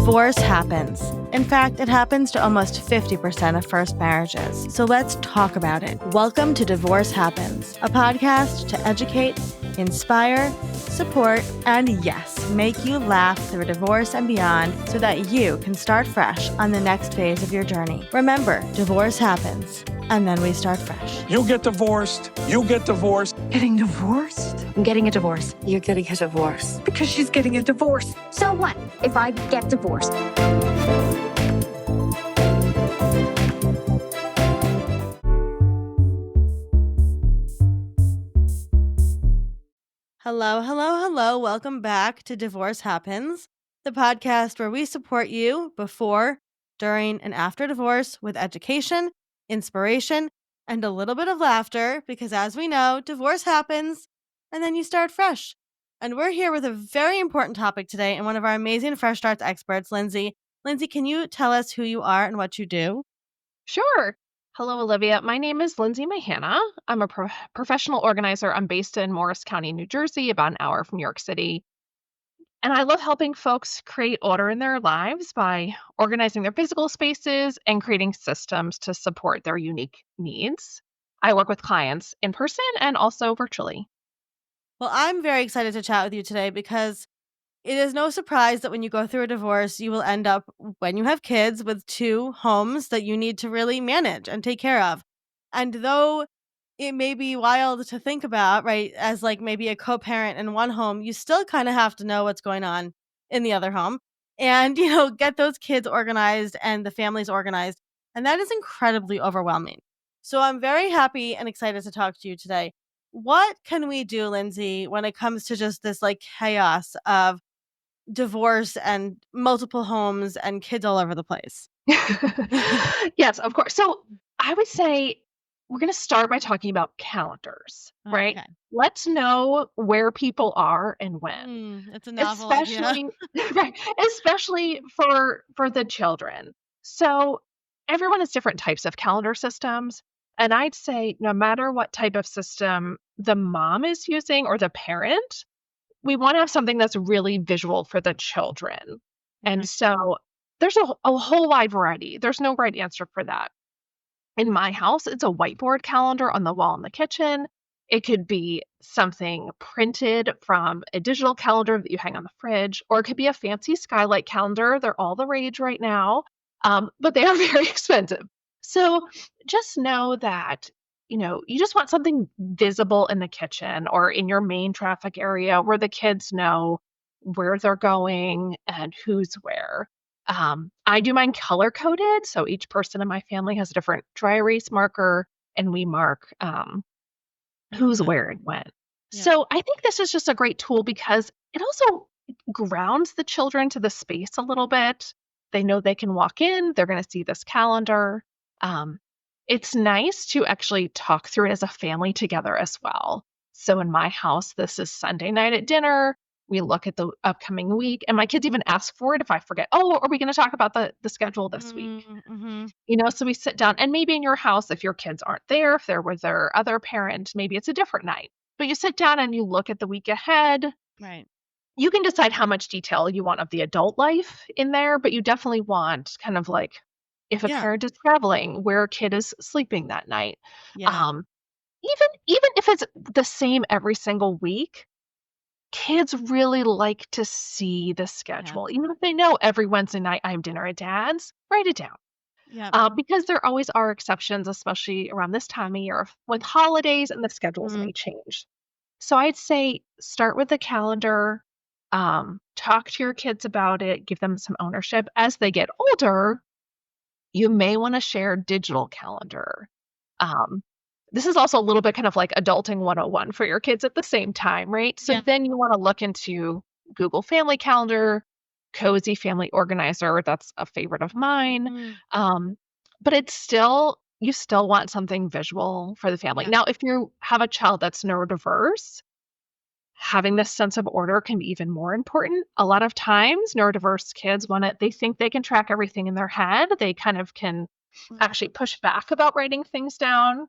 Divorce happens. In fact, it happens to almost 50% of first marriages. So let's talk about it. Welcome to Divorce Happens, a podcast to educate, inspire, support, and yes, make you laugh through divorce and beyond so that you can start fresh on the next phase of your journey. Remember, divorce happens, and then we start fresh. You get divorced. You get divorced. Getting divorced? I'm getting a divorce. You're getting a divorce. Because she's getting a divorce. So what if I get divorced? Hello, hello, hello. Welcome back to Divorce Happens, the podcast where we support you before, during, and after divorce with education, inspiration, and a little bit of laughter because, as we know, divorce happens and then you start fresh. And we're here with a very important topic today and one of our amazing Fresh Starts experts, Lindsey. Lindsey, can you tell us who you are and what you do? Sure. Hello, Olivia. My name is Lindsey Mahanna. I'm a professional organizer. I'm based in Morris County, New Jersey, about an hour from New York City. And I love helping folks create order in their lives by organizing their physical spaces and creating systems to support their unique needs. I work with clients in person and also virtually. Well, I'm very excited to chat with you today because it is no surprise that when you go through a divorce, you will end up, when you have kids, with two homes that you need to really manage and take care of. And though it may be wild to think about, right, as like maybe a co-parent in one home, you still kind of have to know what's going on in the other home and, get those kids organized and the families organized. And that is incredibly overwhelming. So I'm very happy and excited to talk to you today. What can we do, Lindsey, when it comes to just this like chaos of divorce and multiple homes and kids all over the place? Yes, of course. So I would say we're going to start by talking about calendars, right? Okay. Let's know where people are and when. It's a novel idea. Especially right, especially for the children. So everyone has different types of calendar systems. And I'd say no matter what type of system the mom is using or the parent, we want to have something that's really visual for the children. And so there's a whole wide variety. There's no right answer for that. In my house, it's a whiteboard calendar on the wall in the kitchen. It could be something printed from a digital calendar that you hang on the fridge, or it could be a fancy skylight calendar. They're all the rage right now, but they are very expensive. So just know that, you just want something visible in the kitchen or in your main traffic area where the kids know where they're going and who's where. I do mine color coded. So each person in my family has a different dry erase marker and we mark who's where and when. Yeah. So I think this is just a great tool because it also grounds the children to the space a little bit. They know they can walk in, they're going to see this calendar. It's nice to actually talk through it as a family together as well. So in my house, this is Sunday night at dinner. We look at the upcoming week, and my kids even ask for it if I forget. Oh, are we going to talk about the schedule this week? So we sit down, and maybe in your house, if your kids aren't there, if they're with their other parent, maybe it's a different night. But you sit down and you look at the week ahead. Right. You can decide how much detail you want of the adult life in there, but you definitely want kind of like if a parent is traveling, where a kid is sleeping that night. Yeah. Even if it's the same every single week, kids really like to see the schedule. Even if they know every Wednesday night I have dinner at Dad's, write it down. Yeah. Because there always are exceptions, especially around this time of year with holidays and the schedules may change. So I'd say start with the calendar, talk to your kids about it, give them some ownership. As they get older, you may want to share digital calendar. This is also a little bit kind of like adulting 101 for your kids at the same time, right? So then you want to look into Google Family Calendar, Cozy Family Organizer. That's a favorite of mine. But you still want something visual for the family. Now, if you have a child that's neurodiverse, having this sense of order can be even more important. A lot of times, neurodiverse kids they think they can track everything in their head. They kind of can actually push back about writing things down.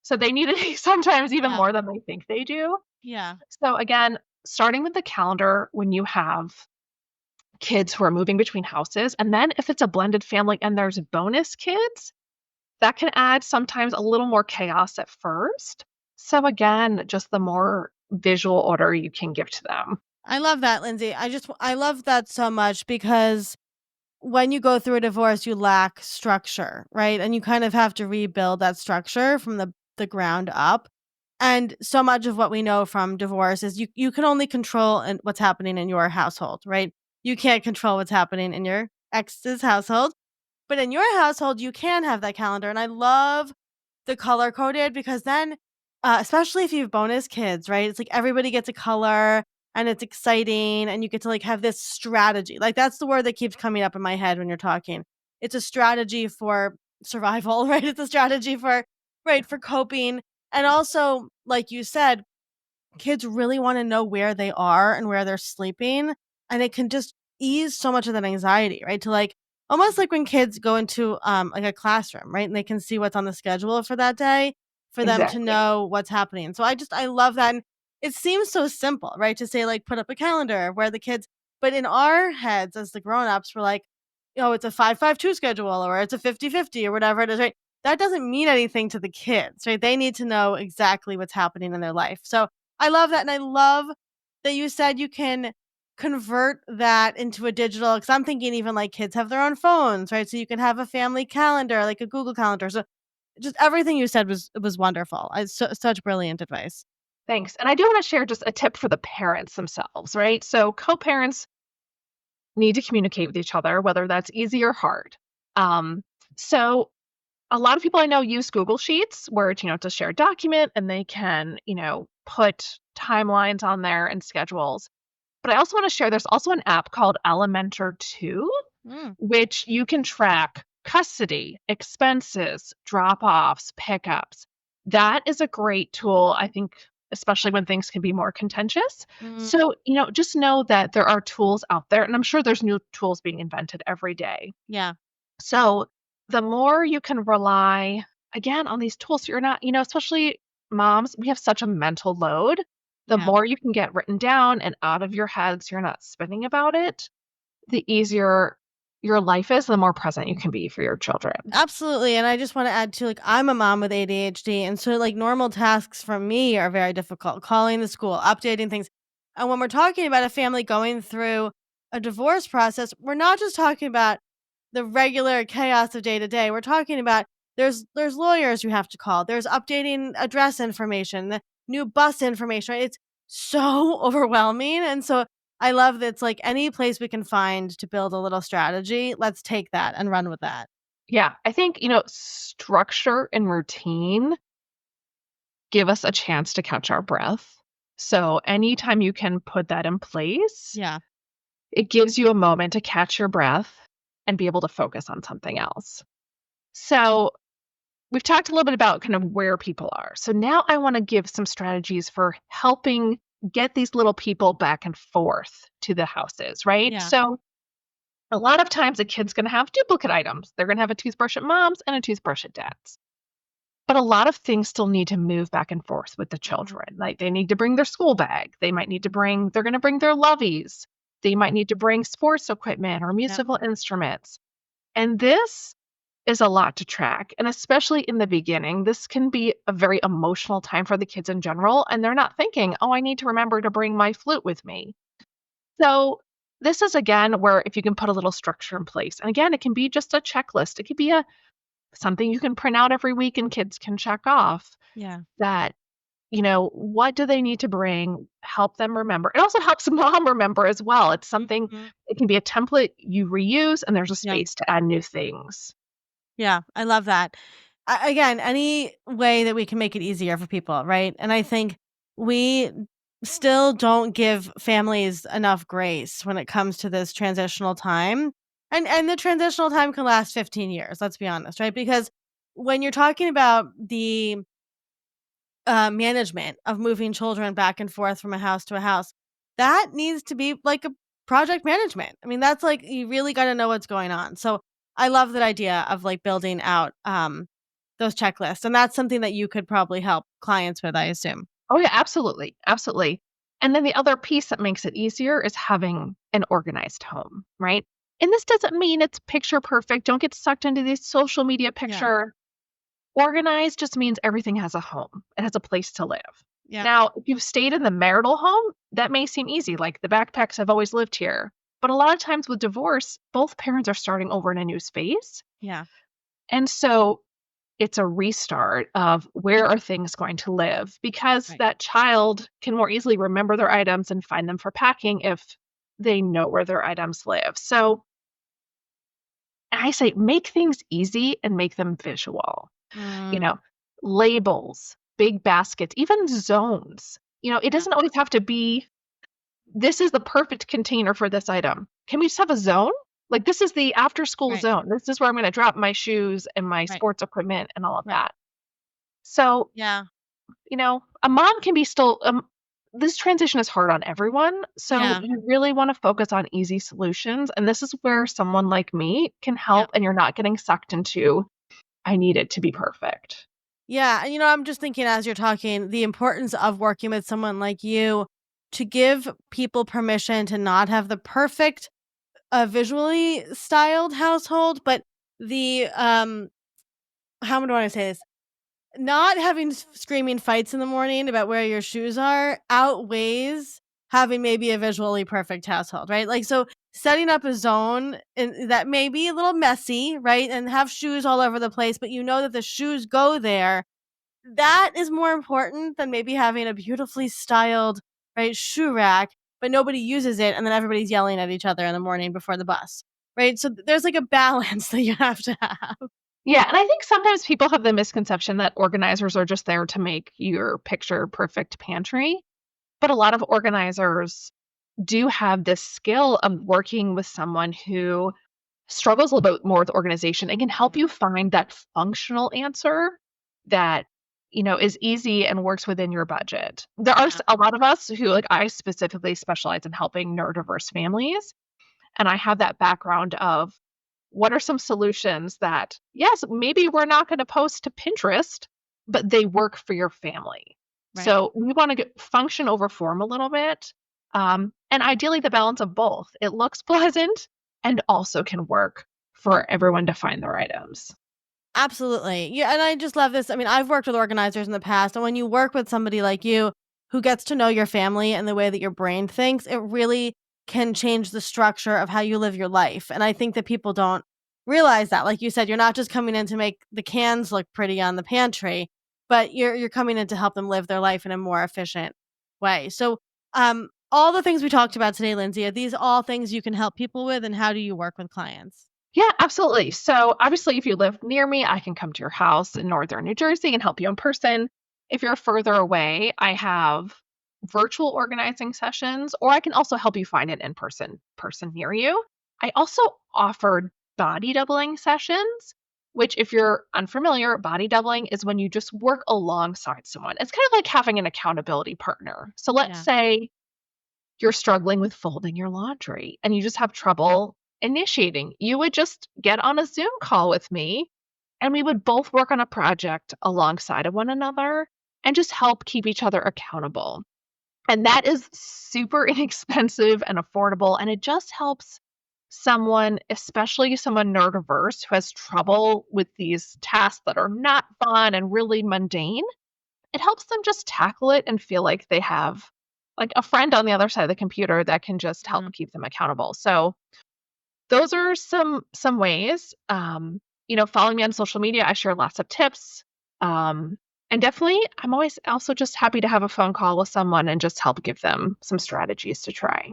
So they need it sometimes even more than they think they do. Yeah. So again, starting with the calendar when you have kids who are moving between houses. And then if it's a blended family and there's bonus kids, that can add sometimes a little more chaos at first. So again, just the more visual order you can give to them. I love that, Lindsay. I love that so much because when you go through a divorce, you lack structure, right? And you kind of have to rebuild that structure from the ground up. And so much of what we know from divorce is you can only control what's happening in your household, right? You can't control what's happening in your ex's household, but in your household, you can have that calendar. And I love the color coded because then, especially if you have bonus kids, right? It's like everybody gets a color and it's exciting and you get to like have this strategy. Like that's the word that keeps coming up in my head when you're talking. It's a strategy for survival, right? It's a strategy for, right, for coping. And also, like you said, kids really want to know where they are and where they're sleeping. And it can just ease so much of that anxiety, right? To like almost like when kids go into like a classroom, right? And they can see what's on the schedule for that day for them to Exactly. know what's happening. So I love that. And it seems so simple, right? To say like put up a calendar where the kids, but in our heads as the grown-ups, we're like, it's a 5-5-2 schedule or it's a 50-50 or whatever it is, right? That doesn't mean anything to the kids, right? They need to know exactly what's happening in their life. So I love that, and I love that you said you can convert that into a digital. Because 'cause I'm thinking even, like, kids have their own phones, right? So you can have a family calendar, like a Google Calendar. So just everything you said was wonderful. Such brilliant advice. Thanks. And I do want to share just a tip for the parents themselves, right? So co-parents need to communicate with each other, whether that's easy or hard. Um, so a lot of people I know use Google Sheets where it's a shared document and they can, put timelines on there and schedules. But I also want to share there's also an app called Elementor 2, Mm, which you can track custody, expenses, drop offs, pickups. That is a great tool, I think, especially when things can be more contentious. mm, So, just know that there are tools out there, and I'm sure there's new tools being invented every day. yeah, So, the more you can rely, again, on these tools, so you're not, especially moms, we have such a mental load. The yeah. more you can get written down and out of your head so you're not spinning about it, the easier your life is, the more present you can be for your children. Absolutely, and I just wanna add to, like, I'm a mom with ADHD, and so, like, normal tasks for me are very difficult, calling the school, updating things, and when we're talking about a family going through a divorce process, we're not just talking about the regular chaos of day to day, we're talking about there's lawyers you have to call, there's updating address information, the new bus information, right? It's so overwhelming, and so I love that it's, like, any place we can find to build a little strategy, let's take that and run with that. Yeah, I think, structure and routine give us a chance to catch our breath. So anytime you can put that in place, Yeah. it gives you a moment to catch your breath and be able to focus on something else. So we've talked a little bit about kind of where people are. So now I want to give some strategies for helping get these little people back and forth to the houses, right? Yeah. So a lot of times a kid's going to have duplicate items. They're going to have a toothbrush at mom's and a toothbrush at dad's. But a lot of things still need to move back and forth with the Mhm. children. Like they need to bring their school bag. They're going to bring their loveys. They might need to bring sports equipment or Yep. musical instruments. And this is a lot to track. And especially in the beginning, this can be a very emotional time for the kids in general. And they're not thinking, oh, I need to remember to bring my flute with me. So this is again where if you can put a little structure in place. And again, it can be just a checklist. It could be something you can print out every week and kids can check off Yeah. that, what do they need to bring? Help them remember. It also helps mom remember as well. It's something, Mhm. it can be a template you reuse and there's a Yep. space to add new things. Yeah, I love that. Again, any way that we can make it easier for people, right? And I think we still don't give families enough grace when it comes to this transitional time. And the transitional time can last 15 years, let's be honest, right? Because when you're talking about the management of moving children back and forth from a house to a house, that needs to be like a project management. I mean, that's like you really got to know what's going on. So I love that idea of like building out those checklists, and that's something that you could probably help clients with, I assume. Oh yeah, absolutely. Absolutely. And then the other piece that makes it easier is having an organized home, right? And this doesn't mean it's picture perfect. Don't get sucked into this social media picture. Organized just means everything has a home. It has a place to live. Yeah. Now, if you've stayed in the marital home, that may seem easy, like the backpacks have always lived here. But a lot of times with divorce, both parents are starting over in a new space. Yeah. And so it's a restart of where are things going to live, because Right. that child can more easily remember their items and find them for packing if they know where their items live. So I say make things easy and make them visual. You Mm, know, labels, big baskets, even zones. It yeah. doesn't always have to be, this is the perfect container for this item. Can we just have a zone? Like, this is the after school Right. zone. This is where I'm going to drop my shoes and my Right. sports equipment and all of Right. that. So, Yeah. a mom can be still, this transition is hard on everyone. So, Yeah. you really want to focus on easy solutions. And this is where someone like me can Yeah. help, and you're not getting sucked into, I need it to be perfect. Yeah, and I'm just thinking as you're talking, the importance of working with someone like you to give people permission to not have the perfect, visually styled household, but the how do I say this? Not having screaming fights in the morning about where your shoes are outweighs having maybe a visually perfect household, right? Like, so setting up a zone that may be a little messy, right? And have shoes all over the place, but you know that the shoes go there, that is more important than maybe having a beautifully styled, right, shoe rack, but nobody uses it, and then everybody's yelling at each other in the morning before the bus, right? So there's like a balance that you have to have. Yeah, and I think sometimes people have the misconception that organizers are just there to make your picture perfect pantry, but a lot of organizers do have this skill of working with someone who struggles a little bit more with organization and can help Yeah, you find that functional answer that is easy and works within your budget. There are yeah, a lot of us who, like, I specifically specialize in helping neurodiverse families, and I have that background of what are some solutions that, yes, maybe we're not going to post to Pinterest, but they work for your family. right. So we want to get function over form a little bit. And ideally, the balance of both. It looks pleasant and also can work for everyone to find their items. Absolutely. Yeah, and I just love this. I mean, I've worked with organizers in the past, and when you work with somebody like you who gets to know your family and the way that your brain thinks, it really can change the structure of how you live your life. And I think that people don't realize that. Like you said, you're not just coming in to make the cans look pretty on the pantry, but you're coming in to help them live their life in a more efficient way. So, all the things we talked about today, Lindsay, are these all things you can help people with, and how do you work with clients? Yeah, absolutely. So, obviously, if you live near me, I can come to your house in northern New Jersey and help you in person. If you're further away, I have virtual organizing sessions, or I can also help you find an in person near you. I also offer body doubling sessions, which, if you're unfamiliar, body doubling is when you just work alongside someone. It's kind of like having an accountability partner. So, let's Yeah. say you're struggling with folding your laundry and you just have trouble initiating, you would just get on a Zoom call with me and we would both work on a project alongside of one another and just help keep each other accountable. And that is super inexpensive and affordable. And it just helps someone, especially someone neurodiverse who has trouble with these tasks that are not fun and really mundane. It helps them just tackle it and feel like they have, like, a friend on the other side of the computer that can just help Mhm. keep them accountable. So those are some ways. Follow me on social media. I share lots of tips. Um, and definitely, I'm always also just happy to have a phone call with someone and just help give them some strategies to try.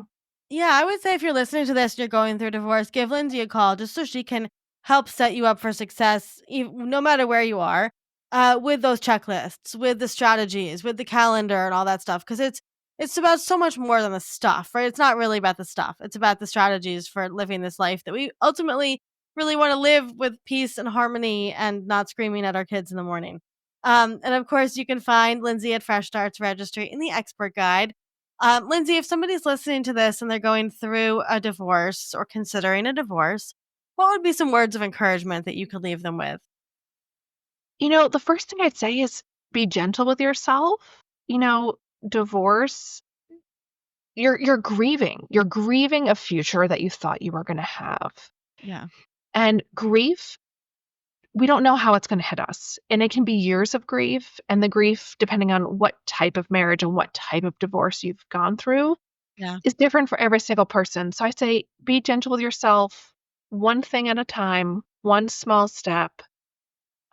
Yeah, I would say if you're listening to this and you're going through divorce, give Lindsay a call just so she can help set you up for success, no matter where you are, with those checklists, with the strategies, with the calendar, and all that stuff. Because it's about so much more than the stuff, right? It's not really about the stuff. It's about the strategies for living this life that we ultimately really want to live with peace and harmony and not screaming at our kids in the morning. And of course, you can find Lindsay at Fresh Starts Registry in the Expert Guide. Lindsay, if somebody's listening to this and they're going through a divorce or considering a divorce, what would be some words of encouragement that you could leave them with? The first thing I'd say is be gentle with yourself. Divorce you're grieving. You're grieving a future that you thought you were gonna have. Yeah. And grief, we don't know how it's gonna hit us, and it can be years of grief, and the grief, depending on what type of marriage and what type of divorce you've gone through, Yeah. is different for every single person. So I say be gentle with yourself, one thing at a time, one small step,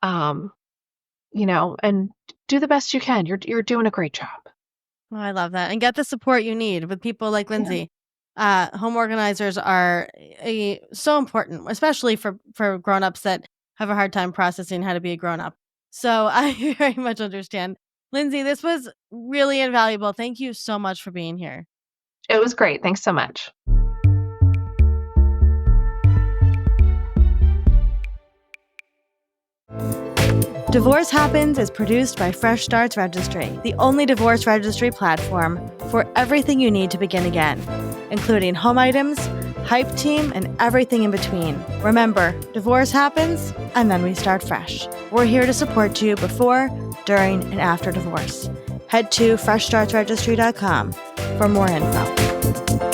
um, and do the best you can. You're doing a great job. Oh, I love that. And get the support you need with people like Yeah. Lindsay. Home organizers are so important, especially for grown-ups that have a hard time processing how to be a grown-up. So I very much understand. Lindsay, this was really invaluable. Thank you so much for being here. It was great. Thanks so much. Divorce Happens is produced by Fresh Starts Registry, the only divorce registry platform for everything you need to begin again, including home items, hype team, and everything in between. Remember, divorce happens, and then we start fresh. We're here to support you before, during, and after divorce. Head to freshstartsregistry.com for more info.